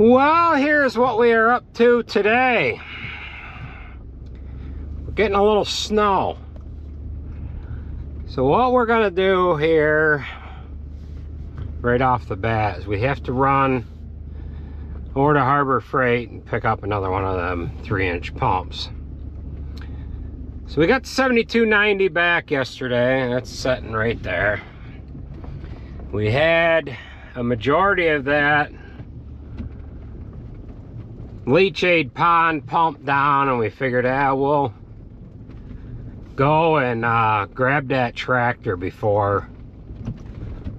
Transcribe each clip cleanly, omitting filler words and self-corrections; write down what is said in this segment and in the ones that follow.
Well, here's what we are up to today. We're getting a little snow. So what we're gonna do here right off the bat is we have to run over to Harbor Freight and pick up another one of them 3-inch pumps. So we got the 7290 back yesterday. That's sitting right there. We had a majority of that Leachate pond pumped down, and we figured out we'll go and grab that tractor before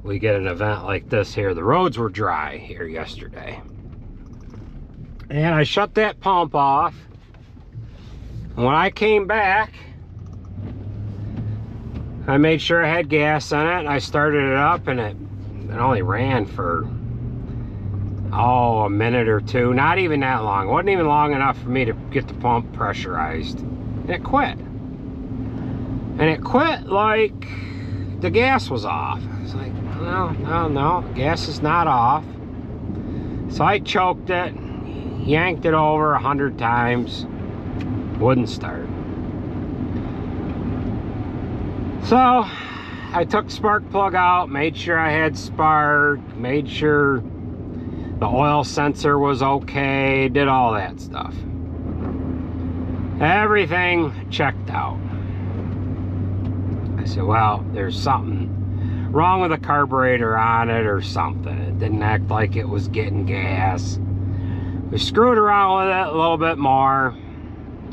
we get an event like this here. The roads were dry here yesterday, and I shut that pump off. And when I came back, I made sure I had gas in it, and I started it up, and it only ran for a minute or two. Not even that long. It wasn't even long enough for me to get the pump pressurized, and it quit. And it quit like the gas was off. It's like, no, gas is not off. So I choked it, yanked it over 100 times, wouldn't start. So I took the spark plug out, made sure I had spark, made sure the oil sensor was okay, did all that stuff. Everything checked out. I said, well, there's something wrong with the carburetor on it or something. It didn't act like it was getting gas. We screwed around with it a little bit more.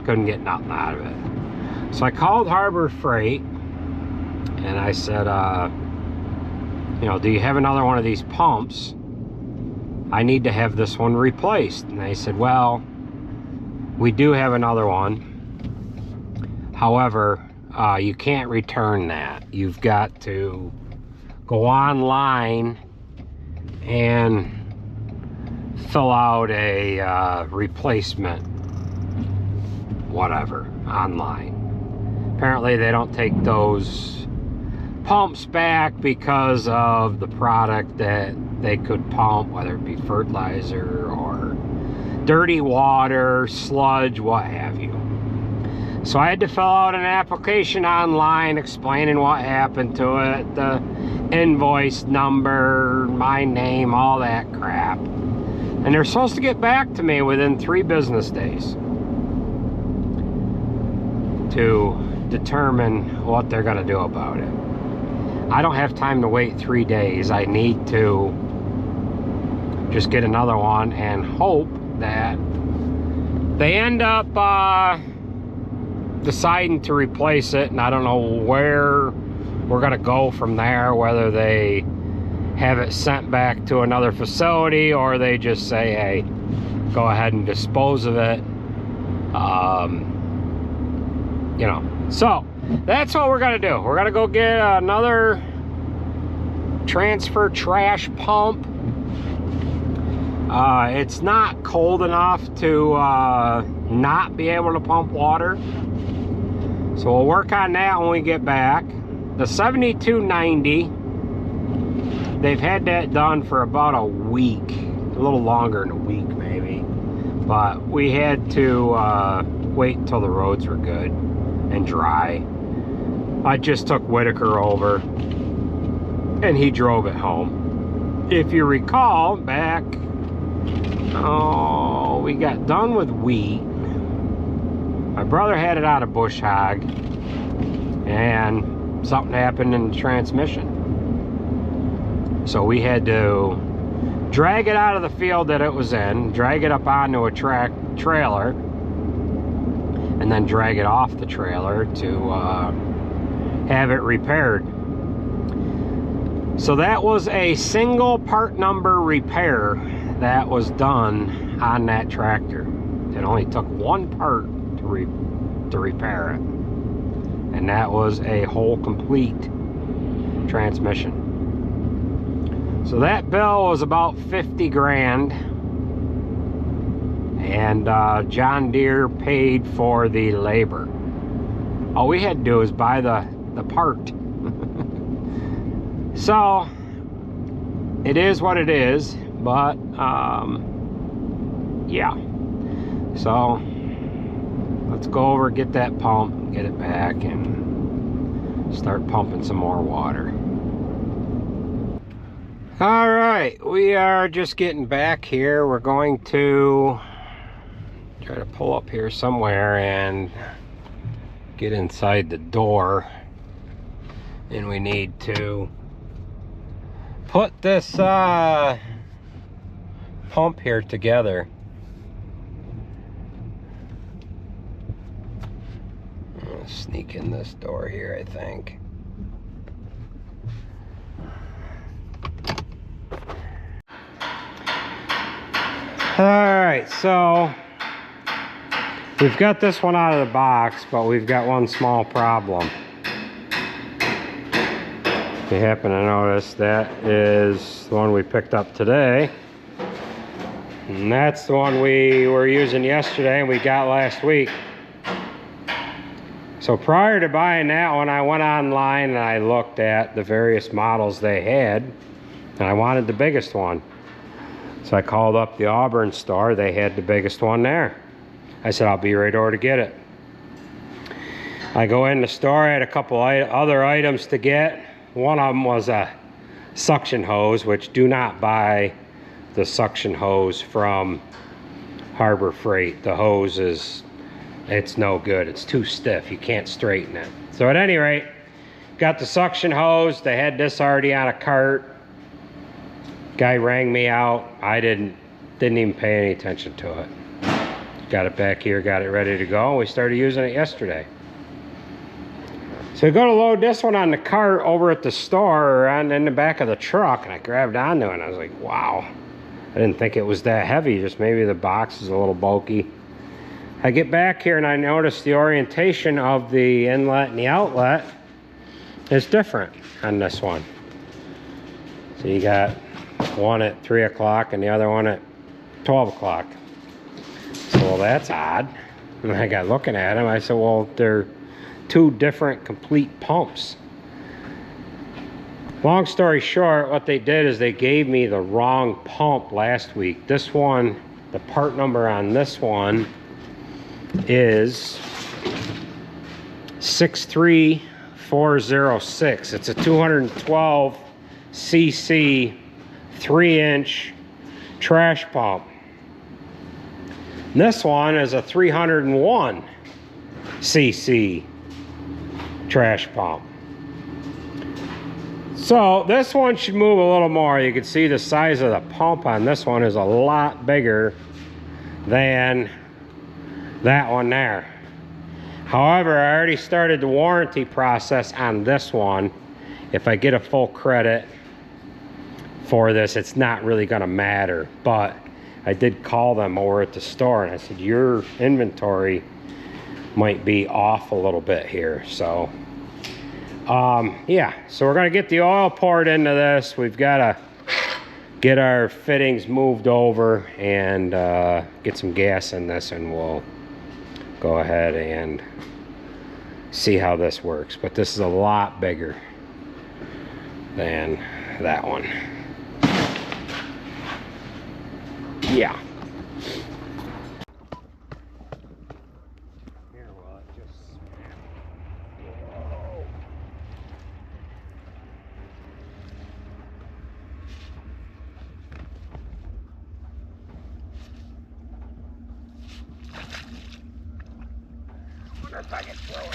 Couldn't get nothing out of it. So I called Harbor Freight and I said, do you have another one of these pumps? I need to have this one replaced. And they said, well, we do have another one. However, you can't return that. You've got to go online and fill out a replacement whatever online. Apparently they don't take those pumps back because of the product that they could pump, whether it be fertilizer or dirty water, sludge, what have you. So I had to fill out an application online explaining what happened to it, the invoice number, my name, all that crap. And they're supposed to get back to me within 3 business days to determine what they're going to do about it. I don't have time to wait 3 days. I need to just get another one and hope that they end up deciding to replace it. And I don't know where we're gonna go from there, whether they have it sent back to another facility or they just say, hey, go ahead and dispose of it. So that's what we're gonna do. We're gonna go get another transfer trash pump. It's not cold enough to not be able to pump water. So we'll work on that when we get back. The 7290, they've had that done for about a week. A little longer than a week maybe. But we had to wait until the roads were good and dry. I just took Whitaker over and he drove it home. If you recall back, we got done with wheat. My brother had it out of bush hog and something happened in the transmission. So we had to drag it out of the field that it was in, drag it up onto a trailer, and then drag it off the trailer to have it repaired. So that was a single part number repair that was done on that tractor. It only took one part to repair it, and that was a whole complete transmission. So that bill was about 50 grand, and John Deere paid for the labor. All we had to do was buy the part. So it is what it is, but yeah. So let's go over, get that pump, get it back, and start pumping some more water. All right, we are just getting back here. We're going to try to pull up here somewhere and get inside the door. And we need to put this pump here together. I'll sneak in this door here, I think. Alright, so we've got this one out of the box, but we've got one small problem. If you happen to notice, that is the one we picked up today. And that's the one we were using yesterday and we got last week. So prior to buying that one, I went online and I looked at the various models they had, and I wanted the biggest one. So I called up the Auburn store. They had the biggest one there. I said, I'll be right over to get it. I go in the store, I had a couple other items to get. One of them was a suction hose, which do not buy the suction hose from Harbor Freight. The hose it's no good. It's too stiff. You can't straighten it. So at any rate, got the suction hose. They had this already on a cart. Guy rang me out. I didn't even pay any attention to it. Got it back here, got it ready to go. We started using it yesterday. So we go to load this one on the cart over at the store and in the back of the truck, and I grabbed onto it and I was like, wow. I didn't think it was that heavy, just maybe the box is a little bulky. I get back here and I notice the orientation of the inlet and the outlet is different on this one. So you got one at 3 o'clock and the other one at 12 o'clock. So, well, that's odd. And I got looking at them. I said, well, they're two different complete pumps. Long story short, what they did is they gave me the wrong pump last week. This one, the part number on this one is 63406. It's a 212 cc 3-inch trash pump. And this one is a 301 cc trash pump. So this one should move a little more. You can see the size of the pump on this one is a lot bigger than that one there. However, I already started the warranty process on this one. If I get a full credit for this, it's not really going to matter. But I did call them over at the store and I said, your inventory might be off a little bit here. So yeah, so we're going to get the oil poured into this. We've got to get our fittings moved over and get some gas in this, and we'll go ahead and see how this works. But this is a lot bigger than that one. Yeah. Here, well, it just... Whoa. I wonder if I can throw it out.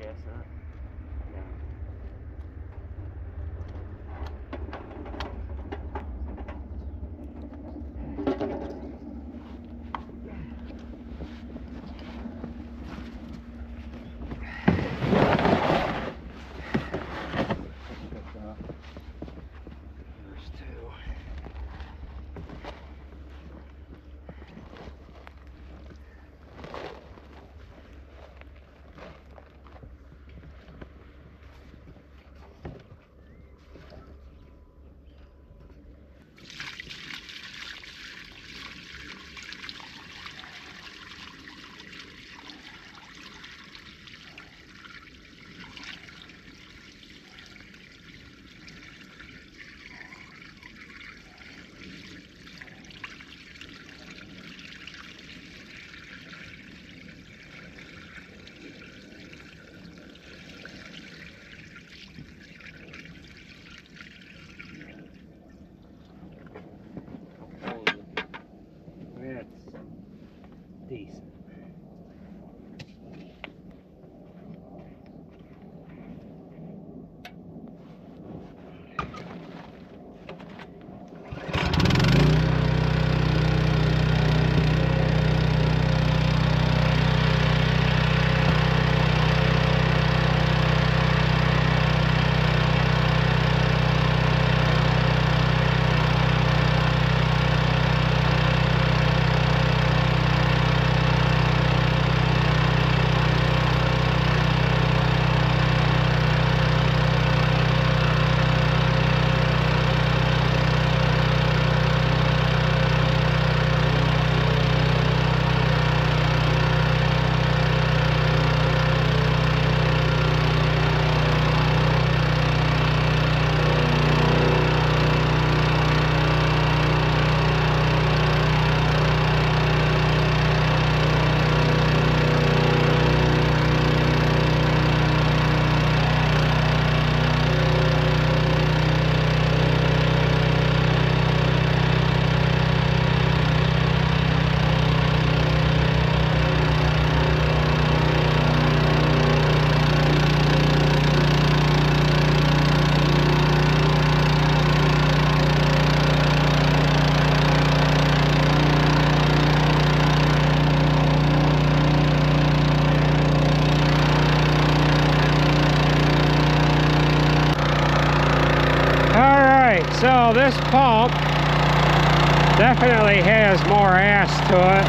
yes, huh? Yeah. There's two. It's decent. So this pump definitely has more ass to it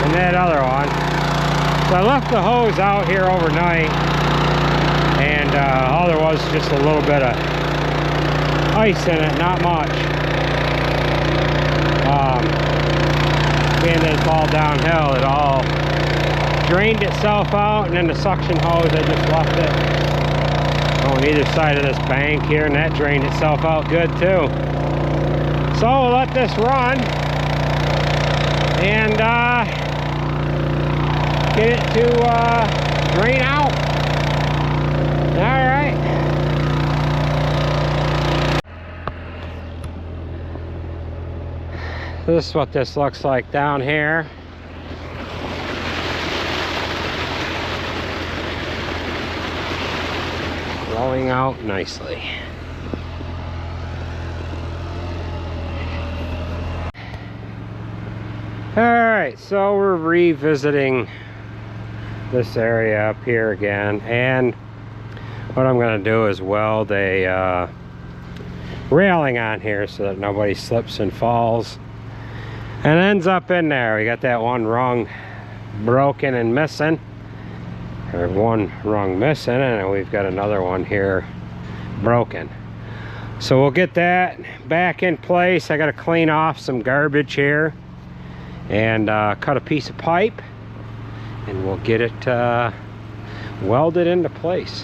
than that other one. So I left the hose out here overnight, and all there was just a little bit of ice in it, not much. Being that it's all downhill, it all drained itself out, and then the suction hose, I just left it on either side of this bank here, and that drained itself out good too. So we'll let this run and get it to drain out. All right. This is what this looks like down here. Flowing out nicely. Alright, so we're revisiting this area up here again, and what I'm going to do is weld a railing on here so that nobody slips and falls and ends up in there. We got that one rung broken and missing. Or one rung missing, and we've got another one here broken. So we'll get that back in place. I got to clean off some garbage here and cut a piece of pipe, and we'll get it welded into place.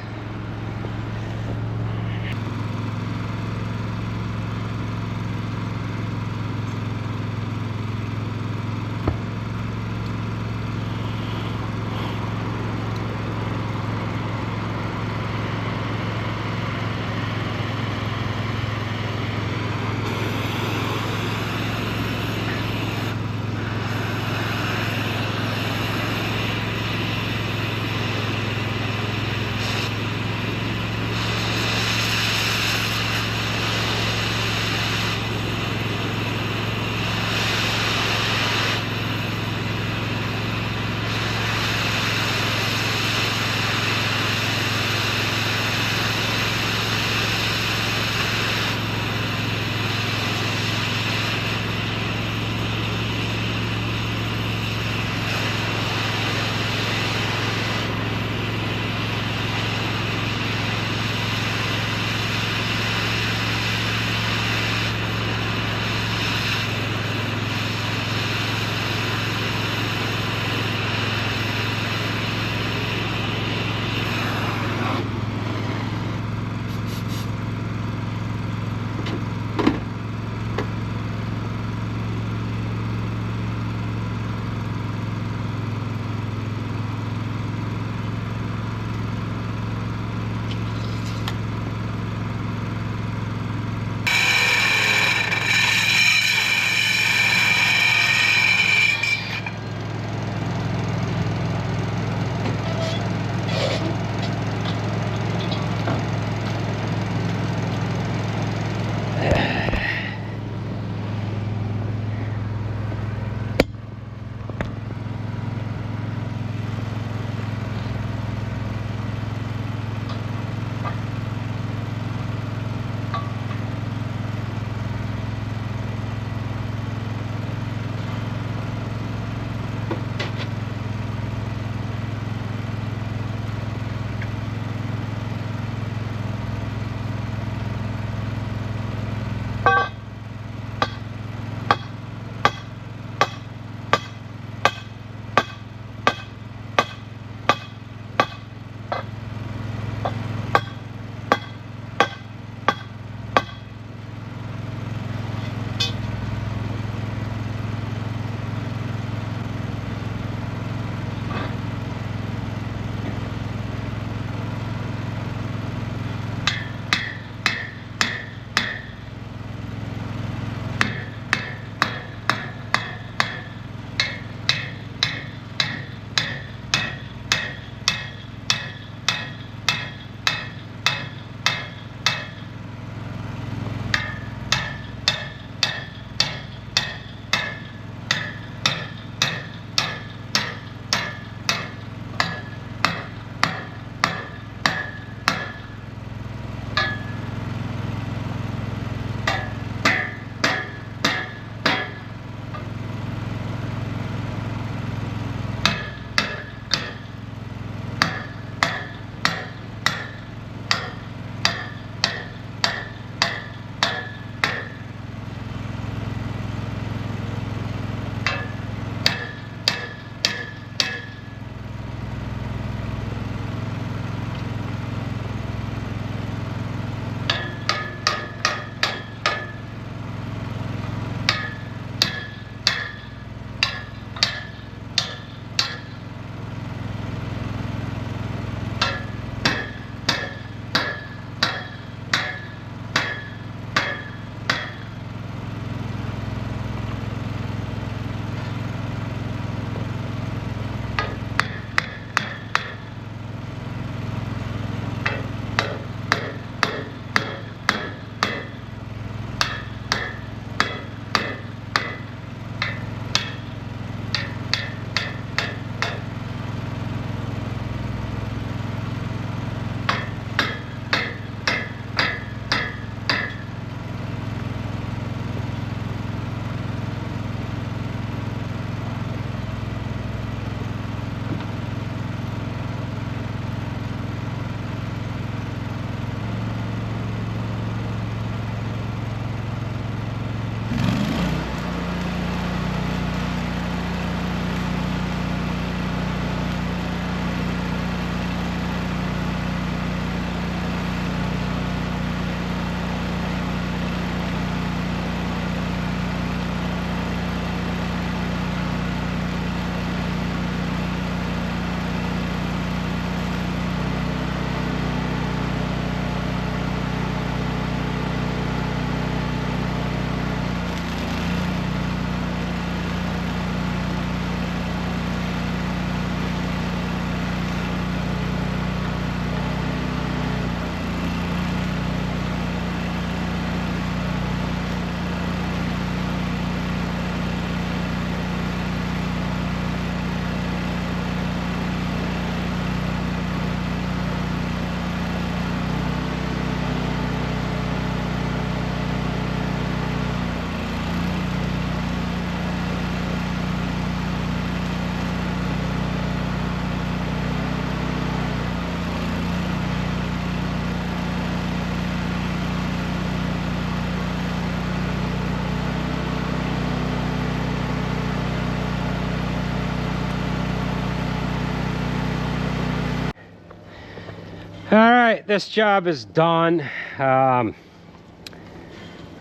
All right, this job is done.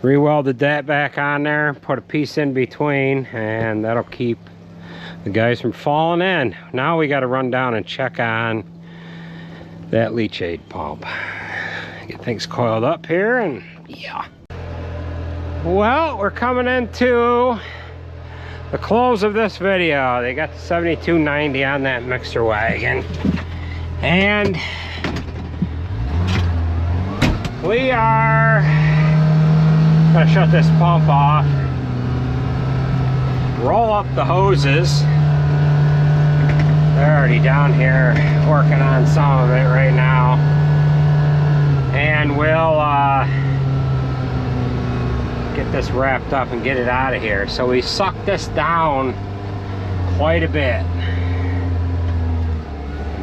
Rewelded that back on there, put a piece in between, and that'll keep the guys from falling in. Now we got to run down and check on that leachate pump. Get things coiled up here, and yeah. Well, we're coming into the close of this video. They got the 7290 on that mixer wagon, and we are gonna shut this pump off, roll up the hoses. They're already down here working on some of it right now, and we'll get this wrapped up and get it out of here. So we sucked this down quite a bit. You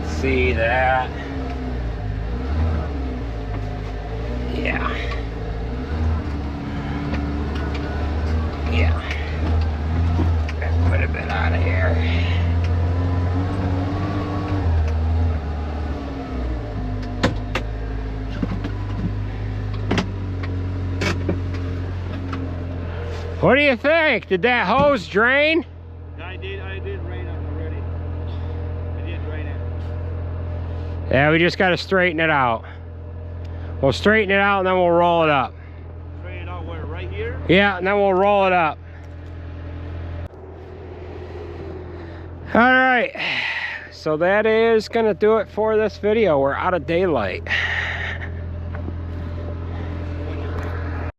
can see that. Yeah. Yeah. Got quite a bit out of here. What do you think? Did that hose drain? I did drain it already. I did drain it. Yeah, we just got to straighten it out. We'll straighten it out and then we'll roll it up. Straighten it out where? Right here? Yeah, and then we'll roll it up. All right, so that is gonna do it for this video. We're out of daylight.